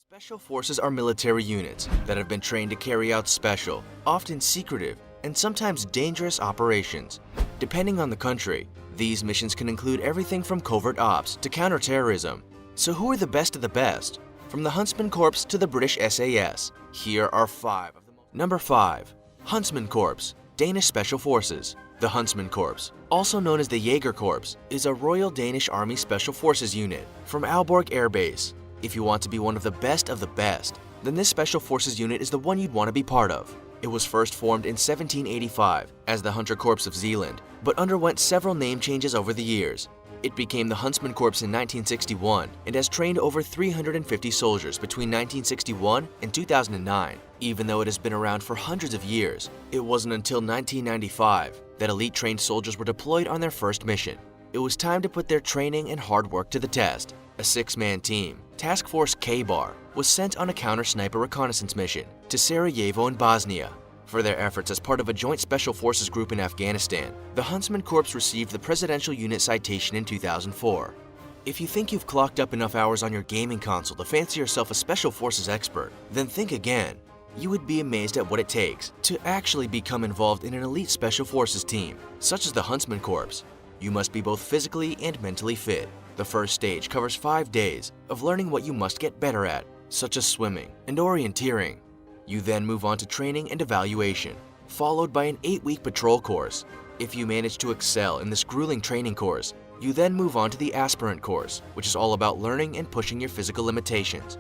Special forces are military units that have been trained to carry out special, often secretive, and sometimes dangerous operations. Depending on the country, these missions can include everything from covert ops to counterterrorism. So who are the best of the best? From the Huntsman Corps to the British SAS, here are 5 of them. Number 5. Huntsman Corps, Danish Special Forces. The Huntsman Corps, also known as the Jaeger Corps, is a Royal Danish Army Special Forces unit from Aalborg Air Base. If you want to be one of the best, then this Special Forces unit is the one you'd want to be part of. It was first formed in 1785 as the Hunter Corps of Zealand, but underwent several name changes over the years. It became the Huntsman Corps in 1961 and has trained over 350 soldiers between 1961 and 2009. Even though it has been around for hundreds of years, it wasn't until 1995 that elite-trained soldiers were deployed on their first mission. It was time to put their training and hard work to the test. A 6-man team, Task Force K-Bar, was sent on a counter-sniper reconnaissance mission to Sarajevo in Bosnia. For their efforts as part of a joint special forces group in Afghanistan, the Huntsman Corps received the Presidential Unit Citation in 2004. If you think you've clocked up enough hours on your gaming console to fancy yourself a Special Forces expert, then think again. You would be amazed at what it takes to actually become involved in an elite Special Forces team, such as the Huntsman Corps. You must be both physically and mentally fit. The first stage covers 5 days of learning what you must get better at, such as swimming and orienteering. You then move on to training and evaluation, followed by an 8-week patrol course. If you manage to excel in this grueling training course, you then move on to the aspirant course, which is all about learning and pushing your physical limitations.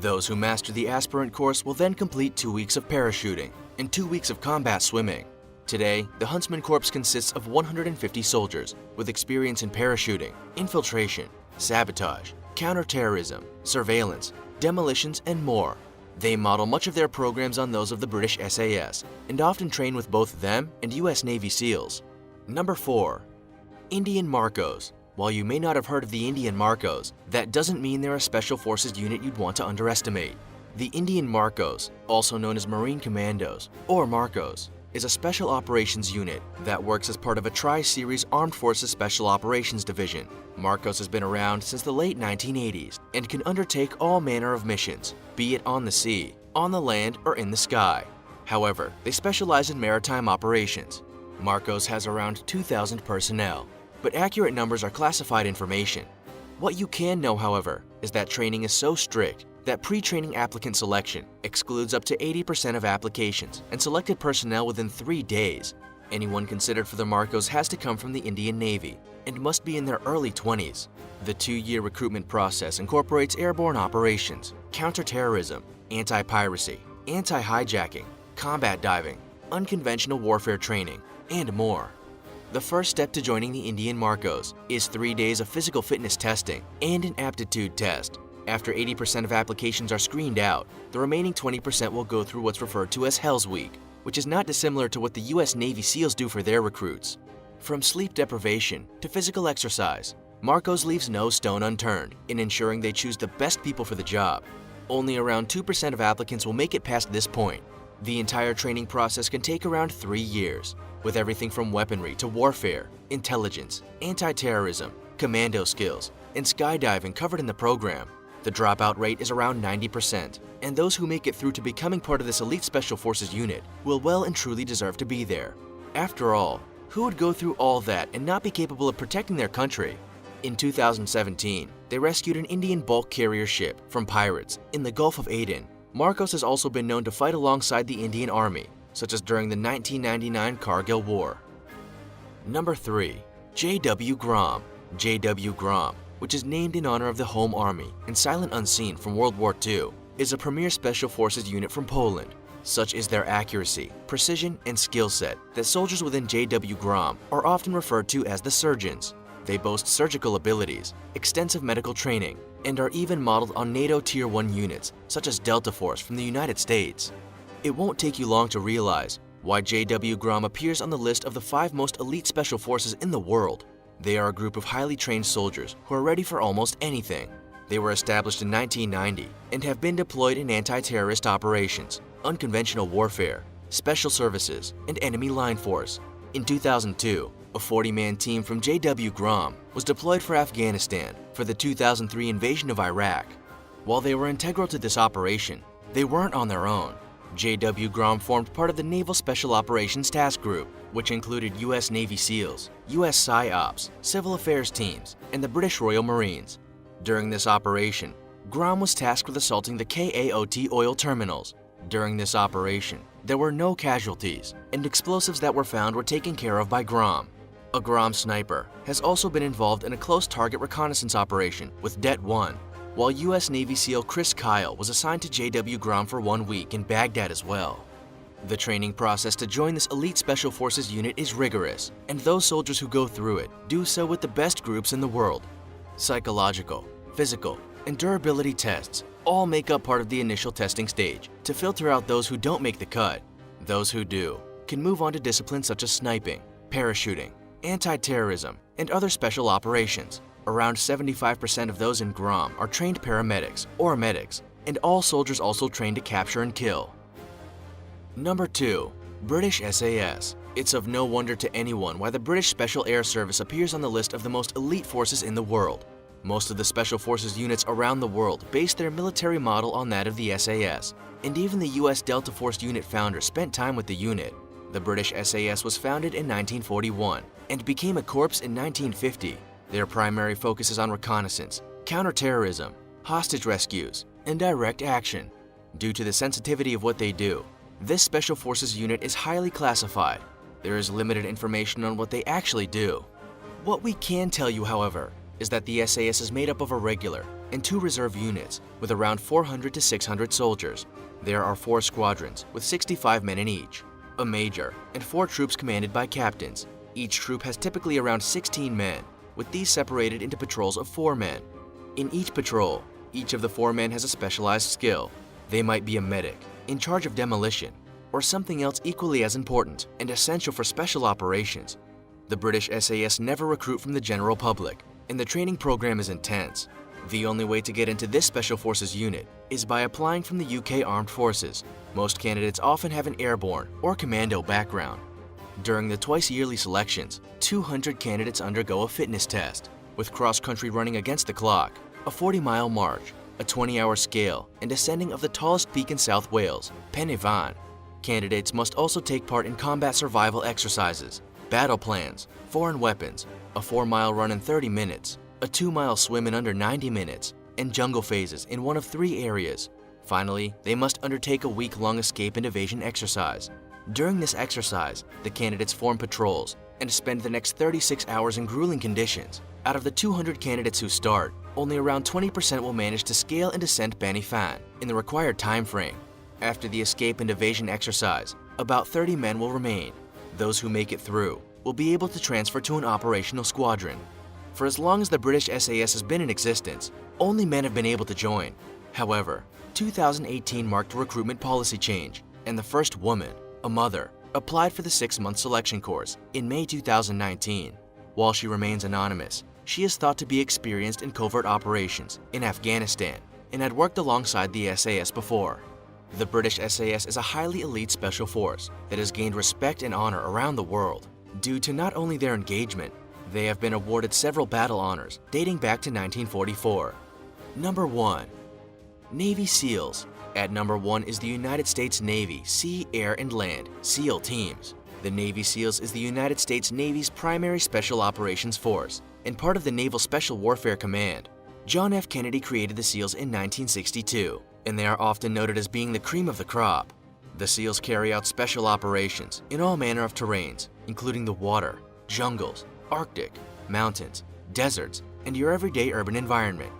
Those who master the aspirant course will then complete 2 weeks of parachuting and 2 weeks of combat swimming. Today, the Huntsman Corps consists of 150 soldiers with experience in parachuting, infiltration, sabotage, counterterrorism, surveillance, demolitions, and more. They model much of their programs on those of the British SAS and often train with both them and US Navy SEALs. Number 4. Indian Marcos. While you may not have heard of the Indian Marcos, that doesn't mean they're a Special Forces unit you'd want to underestimate. The Indian Marcos, also known as Marine Commandos or Marcos, is a special operations unit that works as part of a Tri-Series Armed Forces Special Operations Division. Marcos has been around since the late 1980s and can undertake all manner of missions, be it on the sea, on the land, or in the sky. However, they specialize in maritime operations. Marcos has around 2,000 personnel, but accurate numbers are classified information. What you can know, however, is that training is so strict that pre-training applicant selection excludes up to 80% of applications and selected personnel within 3 days. Anyone considered for the Marcos has to come from the Indian Navy and must be in their early 20s. The 2-year recruitment process incorporates airborne operations, counterterrorism, anti-piracy, anti-hijacking, combat diving, unconventional warfare training, and more. The first step to joining the Indian Marcos is 3 days of physical fitness testing and an aptitude test. After 80% of applications are screened out, the remaining 20% will go through what's referred to as Hell's Week, which is not dissimilar to what the US Navy SEALs do for their recruits. From sleep deprivation to physical exercise, Marcos leaves no stone unturned in ensuring they choose the best people for the job. Only around 2% of applicants will make it past this point. The entire training process can take around 3 years, with everything from weaponry to warfare, intelligence, anti-terrorism, commando skills, and skydiving covered in the program. The dropout rate is around 90%, and those who make it through to becoming part of this elite Special Forces unit will well and truly deserve to be there. After all, who would go through all that and not be capable of protecting their country? In 2017, they rescued an Indian bulk carrier ship from pirates in the Gulf of Aden. Marcos has also been known to fight alongside the Indian Army, such as during the 1999 Kargil War. Number 3. J.W. Grom. J.W. Grom, which is named in honor of the Home Army and Silent Unseen from World War II, is a premier Special Forces unit from Poland. Such is their accuracy, precision, and skill set that soldiers within J.W. Grom are often referred to as the surgeons. They boast surgical abilities, extensive medical training, and are even modeled on NATO Tier 1 units such as Delta Force from the United States. It won't take you long to realize why J.W. Grom appears on the list of the 5 most elite Special Forces in the world. They are a group of highly trained soldiers who are ready for almost anything. They were established in 1990 and have been deployed in anti-terrorist operations, unconventional warfare, special services, and enemy line force. In 2002, a 40-man team from J.W. Grom was deployed for Afghanistan for the 2003 invasion of Iraq. While they were integral to this operation, they weren't on their own. J.W. Grom formed part of the Naval Special Operations Task Group, which included U.S. Navy SEALs, U.S. PSYOPs, Civil Affairs teams, and the British Royal Marines. During this operation, Grom was tasked with assaulting the KAOT oil terminals. During this operation, there were no casualties, and explosives that were found were taken care of by Grom. A Grom sniper has also been involved in a close target reconnaissance operation with Det-1, while U.S. Navy SEAL Chris Kyle was assigned to J.W. Grom for 1 week in Baghdad as well. The training process to join this elite Special Forces unit is rigorous, and those soldiers who go through it do so with the best groups in the world. Psychological, physical, and durability tests all make up part of the initial testing stage to filter out those who don't make the cut. Those who do can move on to disciplines such as sniping, parachuting, anti-terrorism, and other special operations. Around 75% of those in Grom are trained paramedics or medics, and all soldiers also trained to capture and kill. Number 2. British SAS. It's of no wonder to anyone why the British Special Air Service appears on the list of the most elite forces in the world. Most of the Special Forces units around the world base their military model on that of the SAS, and even the US Delta Force unit founder spent time with the unit. The British SAS was founded in 1941 and became a corps in 1950. Their primary focus is on reconnaissance, counterterrorism, hostage rescues, and direct action. Due to the sensitivity of what they do, this Special Forces unit is highly classified. There is limited information on what they actually do. What we can tell you, however, is that the SAS is made up of a regular and 2 reserve units with around 400 to 600 soldiers. There are 4 squadrons with 65 men in each, a major, and 4 troops commanded by captains. Each troop has typically around 16 men, with these separated into patrols of 4 men. In each patrol, each of the 4 men has a specialized skill. They might be a medic, in charge of demolition, or something else equally as important and essential for special operations. The British SAS never recruit from the general public, and the training program is intense. The only way to get into this Special Forces unit is by applying from the UK Armed Forces. Most candidates often have an airborne or commando background. During the twice-yearly selections, 200 candidates undergo a fitness test, with cross-country running against the clock, a 40-mile march, a 20-hour scale, and ascending of the tallest peak in South Wales, Pen y Fan. Candidates must also take part in combat survival exercises, battle plans, foreign weapons, a 4-mile run in 30 minutes, a 2-mile swim in under 90 minutes, and jungle phases in one of 3 areas. Finally, they must undertake a week-long escape and evasion exercise. During this exercise, the candidates form patrols and spend the next 36 hours in grueling conditions. Out of the 200 candidates who start, only around 20% will manage to scale and descend Pen y Fan in the required time frame. After the escape and evasion exercise, about 30 men will remain. Those who make it through will be able to transfer to an operational squadron. For as long as the British SAS has been in existence, only men have been able to join. However, 2018 marked a recruitment policy change, and the first woman, a mother, applied for the 6-month selection course in May 2019. While she remains anonymous, she is thought to be experienced in covert operations in Afghanistan and had worked alongside the SAS before. The British SAS is a highly elite special force that has gained respect and honor around the world. Due to not only their engagement, they have been awarded several battle honors dating back to 1944. Number 1. Navy SEALs. At number 1 is the United States Navy Sea, Air, and Land SEAL teams. The Navy SEALs is the United States Navy's primary special operations force and part of the Naval Special Warfare Command. John F. Kennedy created the SEALs in 1962, and they are often noted as being the cream of the crop. The SEALs carry out special operations in all manner of terrains, including the water, jungles, Arctic, mountains, deserts, and your everyday urban environment.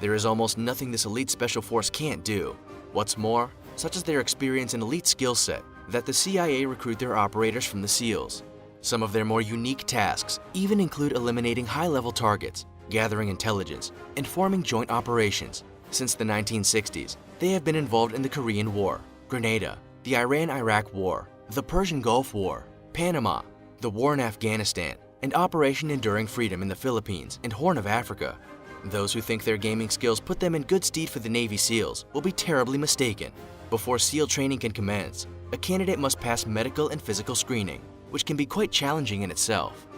There is almost nothing this elite special force can't do. What's more, such as their experience and elite skill set, that the CIA recruit their operators from the SEALs. Some of their more unique tasks even include eliminating high-level targets, gathering intelligence, and forming joint operations. Since the 1960s, they have been involved in the Korean War, Grenada, the Iran-Iraq War, the Persian Gulf War, Panama, the war in Afghanistan, and Operation Enduring Freedom in the Philippines and Horn of Africa. Those who think their gaming skills put them in good stead for the Navy SEALs will be terribly mistaken. Before SEAL training can commence, a candidate must pass medical and physical screening, which can be quite challenging in itself.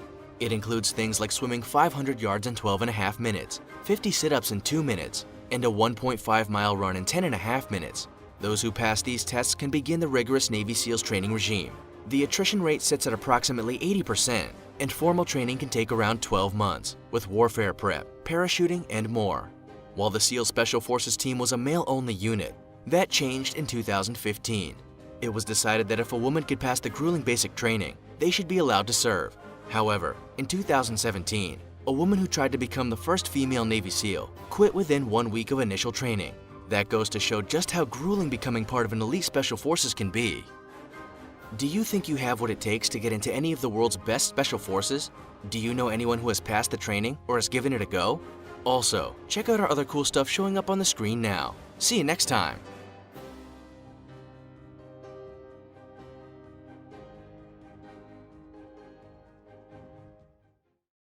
It includes things like swimming 500 yards in 12.5 minutes, 50 sit-ups in 2 minutes, and a 1.5-mile run in 10.5 minutes. Those who pass these tests can begin the rigorous Navy SEALs training regime. The attrition rate sits at approximately 80%, and formal training can take around 12 months, with warfare prep, parachuting, and more. While the SEAL Special Forces team was a male-only unit, that changed in 2015. It was decided that if a woman could pass the grueling basic training, they should be allowed to serve. However, in 2017, a woman who tried to become the first female Navy SEAL quit within 1 week of initial training. That goes to show just how grueling becoming part of an elite special forces can be. Do you think you have what it takes to get into any of the world's best special forces? Do you know anyone who has passed the training or has given it a go? Also, check out our other cool stuff showing up on the screen now. See you next time!